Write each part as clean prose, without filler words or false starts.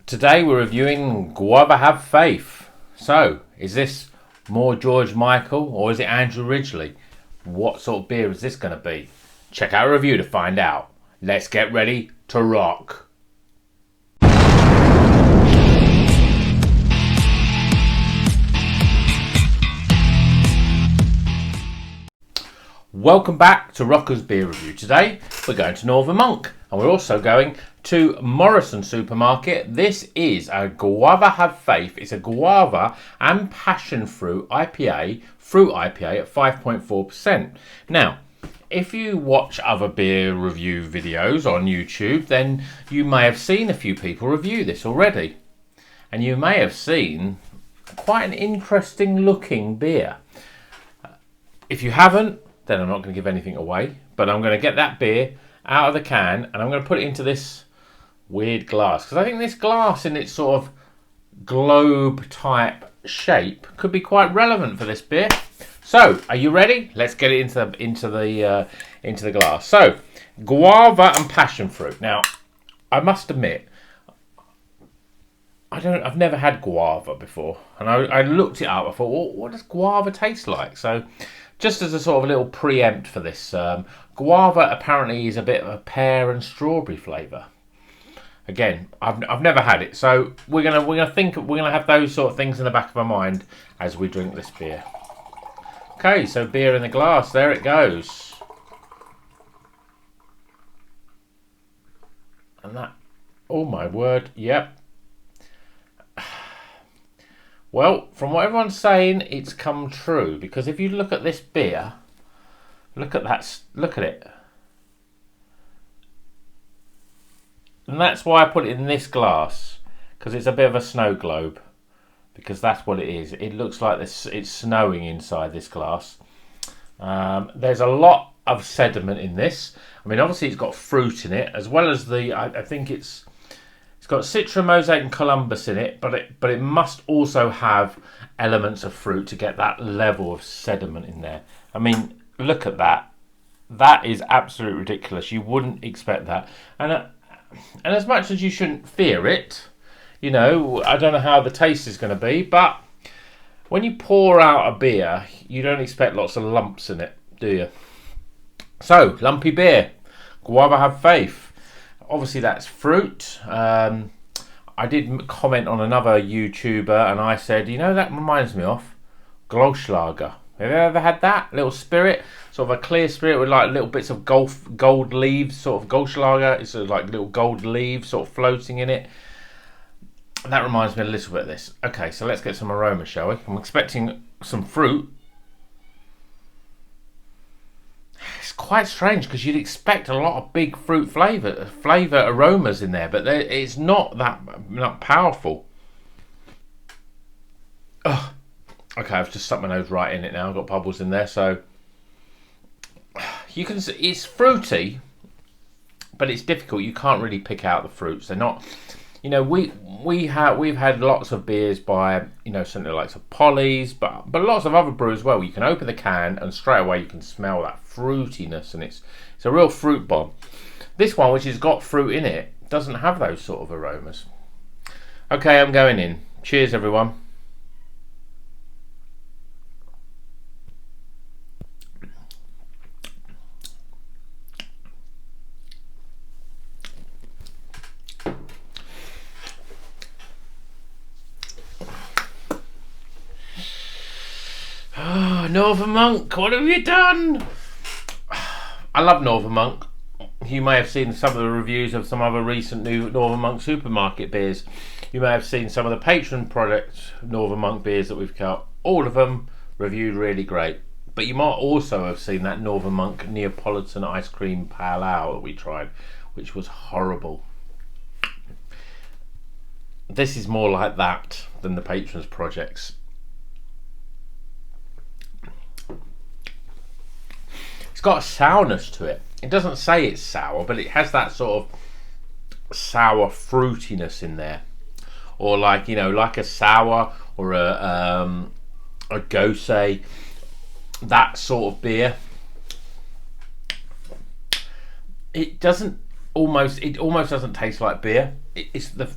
Today we're reviewing Guava Have Faith. So, is this more George Michael or is it Andrew Ridgeley? What sort of beer is this going to be? Check out a review to find out. Let's get ready to rock. Welcome back to Rocker's Beer Review. Today we're going to Northern Monk and we're also going to Morrison supermarket. This is a Guava Have Faith. It's a guava and passion fruit IPA, at 5.4%. Now, if you watch other beer review videos on YouTube, then you may have seen a few people review this already. And you may have seen quite an interesting looking beer. If you haven't, then I'm not going to give anything away. But I'm going to get that beer out of the can and I'm going to put it into this weird glass. Because I think this glass in its sort of globe type shape could be quite relevant for this beer. So, are you ready? Let's get it into the glass. So, guava and passion fruit. Now, I must admit, I've never had guava before, and I looked it up. I thought, well, what does guava taste like? So, just as a sort of a little preempt for this, guava apparently is a bit of a pear and strawberry flavour. Again, I've never had it, so we're gonna have those sort of things in the back of our mind as we drink this beer. Okay, so beer in the glass, there it goes. And that, oh my word, yep. Well, from what everyone's saying, it's come true. Because if you look at this beer, look at it. And that's why I put it in this glass. Because it's a bit of a snow globe. Because that's what it is. It looks like it's snowing inside this glass. There's a lot of sediment in this. I mean, obviously it's got fruit in it, as well as I think it's got Citra, Mosaic and Columbus in it, but it must also have elements of fruit to get that level of sediment in there. I mean, look at that. That is absolutely ridiculous. You wouldn't expect that. And as much as you shouldn't fear it, you know, I don't know how the taste is going to be, but when you pour out a beer, you don't expect lots of lumps in it, do you? So, lumpy beer. Guava Have Faith. Obviously that's fruit. I did comment on another YouTuber and I said, you know, that reminds me of Gloschlager. Have you ever had that? Little spirit, sort of a clear spirit with like little bits of gold leaves, sort of Gloschlager. It's sort of like little gold leaves sort of floating in it. And that reminds me a little bit of this. Okay, so let's get some aroma, shall we? I'm expecting some fruit. It's quite strange because you'd expect a lot of big fruit flavour aromas in there, but it's not that powerful. Oh, okay, I've just stuck my nose right in it now. I've got bubbles in there, so you can see it's fruity, but it's difficult. You can't really pick out the fruits. They're not. You know, we've had lots of beers by, you know, something like Polly's, but lots of other brews as well. You can open the can and straight away you can smell that fruitiness, and it's a real fruit bomb. This one, which has got fruit in it, doesn't have those sort of aromas. Okay, I'm going in. Cheers, everyone. Oh, Northern Monk, what have you done? I love Northern Monk. You may have seen some of the reviews of some other recent new Northern Monk supermarket beers. You may have seen some of the Patron product Northern Monk beers that we've got. All of them reviewed really great. But you might also have seen that Northern Monk Neapolitan ice cream pale ale that we tried, which was horrible. This is more like that than the Patrons projects. It's got a sourness to it. It doesn't say it's sour, but it has that sort of sour fruitiness in there, or like, you know, like a sour or a gose, that sort of beer. It almost doesn't taste like beer. It's the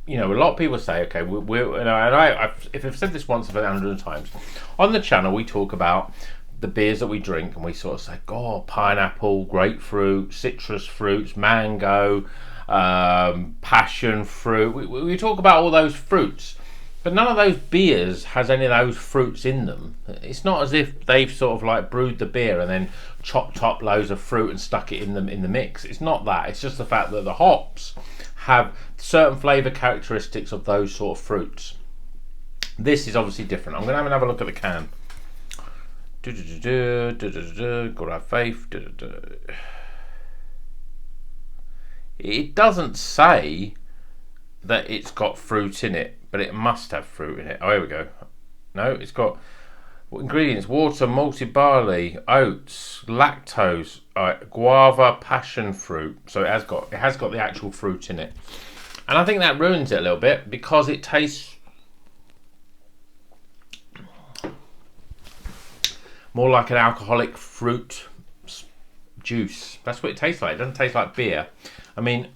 you know, a lot of people say, okay, and if I've said this once, I've said it 100 times. On the channel, we talk about the beers that we drink, and we sort of say, oh, pineapple, grapefruit, citrus fruits, mango, passion fruit. We talk about all those fruits, but none of those beers has any of those fruits in them. It's not as if they've sort of like brewed the beer and then chopped up loads of fruit and stuck it in the mix. It's not that. It's just the fact that the hops have certain flavour characteristics of those sort of fruits. This is obviously different. I'm going to have another look at the can. Gotta have faith. It doesn't say that it's got fruit in it, but it must have fruit in it. Oh, here we go. No, it's got ingredients: water, malted barley, oats, lactose, guava, passion fruit. So it has got the actual fruit in it, and I think that ruins it a little bit because it tastes more like an alcoholic fruit juice. That's what it tastes like. It doesn't taste like beer. I mean,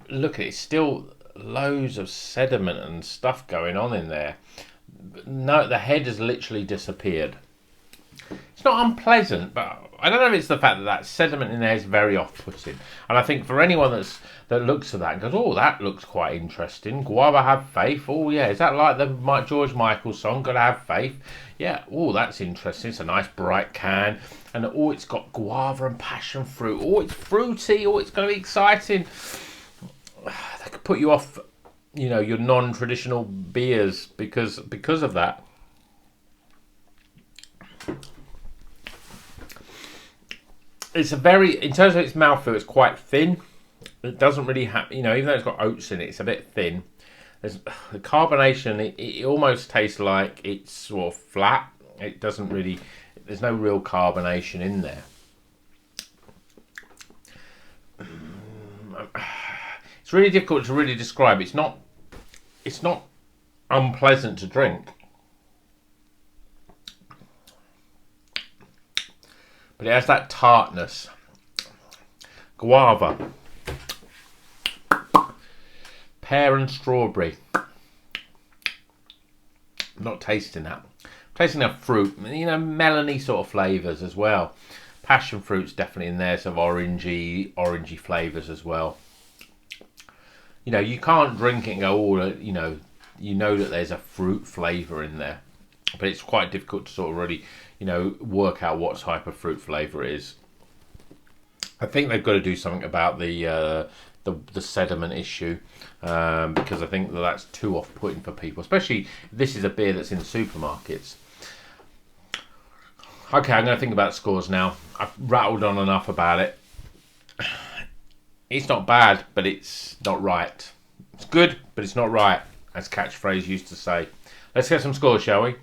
look at it. It's still loads of sediment and stuff going on in there. No, the head has literally disappeared. It's not unpleasant, but I don't know if it's the fact that that sediment in there is very off-putting. And I think for anyone that looks at that and goes, oh, that looks quite interesting. Guava, have faith. Oh, yeah, is that like the George Michael song, Gotta Have Faith? Yeah, oh, that's interesting. It's a nice bright can. And oh, it's got guava and passion fruit. Oh, it's fruity. Oh, it's going to be exciting. That could put you off, you know, your non-traditional beers because of that. It's a very, in terms of its mouthfeel, it's quite thin. It doesn't really have, you know, even though it's got oats in it, it's a bit thin. There's the carbonation. It almost tastes like it's sort of flat. It doesn't really. There's no real carbonation in there. It's really difficult to really describe. It's not unpleasant to drink, but it has that tartness. Guava, pear and strawberry. I'm not tasting that. I'm tasting a fruit, you know, melony sort of flavours as well. Passion fruit's definitely in there, some orangey flavours as well. You know, you can't drink it and go, oh, you know that there's a fruit flavour in there. But it's quite difficult to sort of really, you know, work out what type of fruit flavour it is. I think they've got to do something about the sediment issue because I think that's too off-putting for people. Especially if this is a beer that's in the supermarkets. Okay, I'm going to think about scores now. I've rattled on enough about it. It's not bad, but it's not right. It's good, but it's not right, as Catchphrase used to say. Let's get some scores, shall we?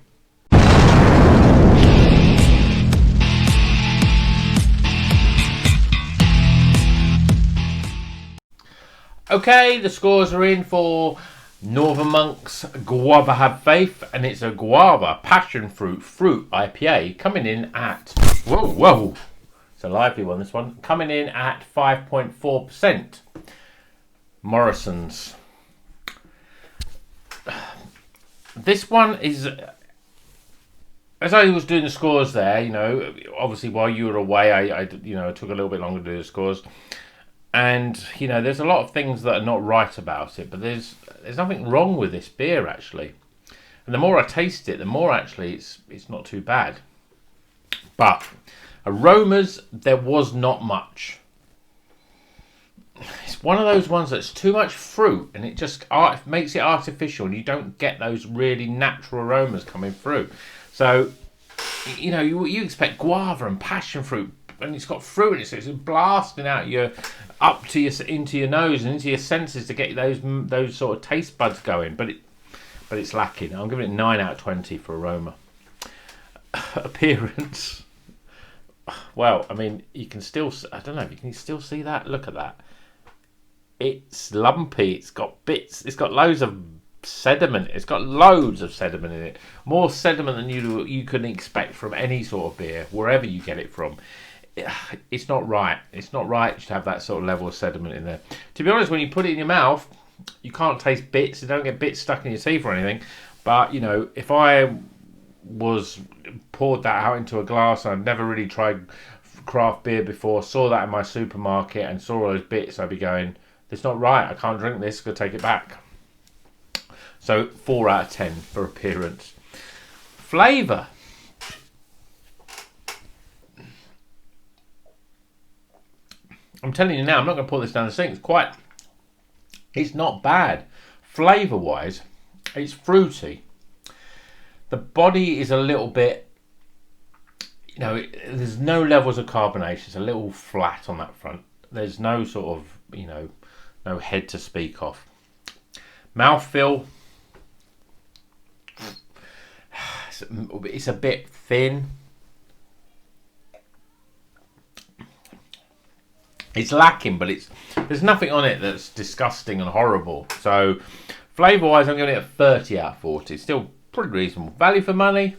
Okay, the scores are in for Northern Monk's Guava Have Faith, and it's a Guava Passion Fruit IPA coming in at, whoa, it's a lively one, this one, coming in at 5.4%. Morrison's. This one is, as I was doing the scores there, you know, obviously while you were away, I took a little bit longer to do the scores. And, you know, there's a lot of things that are not right about it, but there's nothing wrong with this beer, actually. And the more I taste it, the more actually it's not too bad. But aromas, there was not much. It's one of those ones that's too much fruit, and it just makes it artificial, and you don't get those really natural aromas coming through. So, you know, you expect guava and passion fruit, and it's got fruit in it, so it's blasting out into your nose and into your senses to get those sort of taste buds going. But it's lacking. I'm giving it 9 out of 20 for aroma. Appearance. Well, I mean, you can still. I don't know. Can you still see that? Look at that. It's lumpy. It's got bits. It's got loads of sediment. It's got loads of sediment in it. More sediment than you can expect from any sort of beer, wherever you get it from. It's not right. It's not right to have that sort of level of sediment in there. To be honest, when you put it in your mouth, You can't taste bits. You don't get bits stuck in your teeth or anything. But, you know, if I was poured that out into a glass and I'd never really tried craft beer before, saw that in my supermarket and saw all those bits, I'd be going, "It's not right. I can't drink this. Go take it back." So 4 out of 10 for appearance. Flavour. I'm telling you now, I'm not going to pour this down the sink. It's not bad. Flavour wise, it's fruity. The body is a little bit, you know, there's no levels of carbonation. It's a little flat on that front. There's no sort of, you know, no head to speak of. Mouthfeel, it's a bit thin. It's lacking, but there's nothing on it that's disgusting and horrible. So, flavour-wise, I'm giving it a 30 out of 40. Still pretty reasonable. Value for money?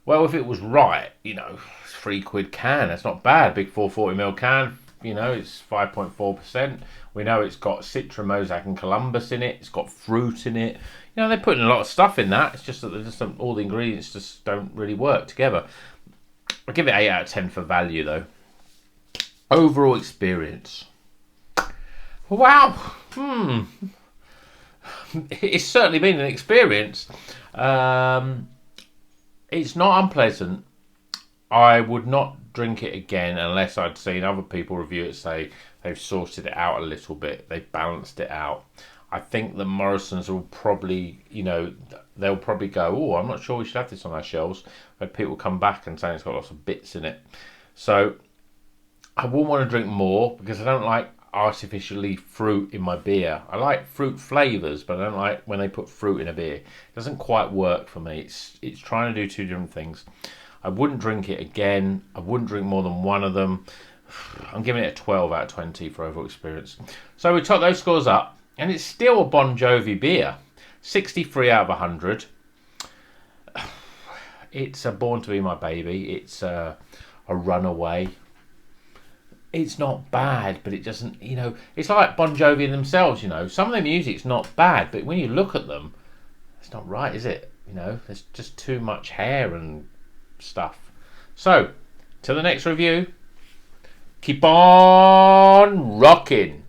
Well, if it was right, you know, it's £3 can. That's not bad. Big 440ml can. You know, it's 5.4%. We know it's got Citra, Mosaic and Columbus in it. It's got fruit in it. You know, they're putting a lot of stuff in that. It's just that all the ingredients just don't really work together. I'll give it 8 out of 10 for value, though. Overall experience. Wow. It's certainly been an experience. It's not unpleasant. I would not drink it again unless I'd seen other people review it, say they've sorted it out a little bit. They've balanced it out. I think the Morrisons will probably, you know, they'll probably go, "Oh, I'm not sure we should have this on our shelves." But people come back and say it's got lots of bits in it. So I wouldn't want to drink more because I don't like artificially fruit in my beer. I like fruit flavours, but I don't like when they put fruit in a beer. It doesn't quite work for me. It's trying to do two different things. I wouldn't drink it again. I wouldn't drink more than one of them. I'm giving it a 12 out of 20 for overall experience. So we took those scores up, and it's still a Bon Jovi beer. 63 out of 100. It's a Born to Be My Baby. It's a runaway. It's not bad, but it doesn't, you know, it's like Bon Jovi themselves, you know. Some of their music's not bad, but when you look at them, it's not right, is it? You know, there's just too much hair and stuff. So, till the next review, keep on rocking.